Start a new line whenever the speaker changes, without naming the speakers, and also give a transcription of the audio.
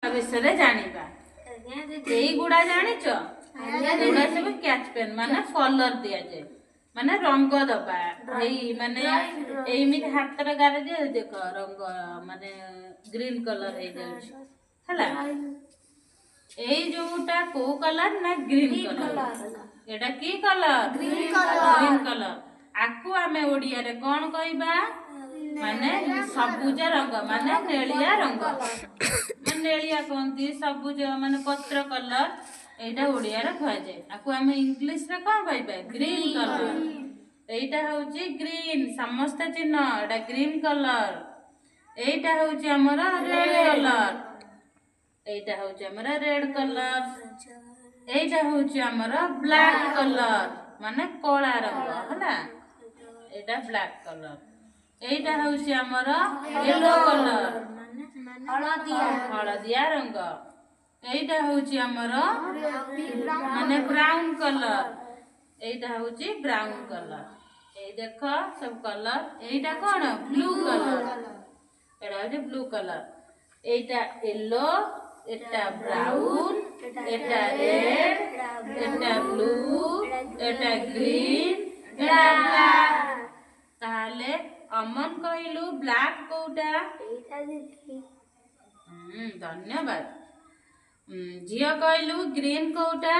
विषय जानिबा एई गुडा जानिच गुडा सब catch pen माने कलर दिया जाए माने रंग दबा एई माने एमिति हाथ रे गारे जे देख रंग माने ग्रीन कलर हे जाउछ हला एई जोटा को कलर ना ग्रीन कलर एटा की कलर ग्रीन कलर आकु आमे ओडिया रे कोन कहबा माने सबुज रंग माने नेलिया रंग माने नेलिया कहंती सबुज माने पत्र कलर एटा ओडिया रे कह जाय आकु आमे इंग्लिश रे कोन कहबा ग्रीन कलर एटा होची ग्रीन समस्त चिन्ह एटा ग्रीन कलर एटा होची हमरा रेड कलर एटा होची हमरा रेड कलर एटा होची हमरा ब्लैक कलर माने कोला रंग हला एटा ब्लैक कलर एटा होची हमरा येलो कलर हळदिया रंग एटा होची हमरा माने ब्राउन कलर एटा होची ब्राउन कलर ए देखो सब कलर एटा कोन ब्लू कलर एटा होची ब्लू कलर एटा येलो एटा ब्राउन एटा रेड एटा ब्लू एटा ग्रीन एटा ब्लैक ताले अमन कहिलु ब्लैक कोटा धन्यवाद झिया कहिलु ग्रीन कोटा।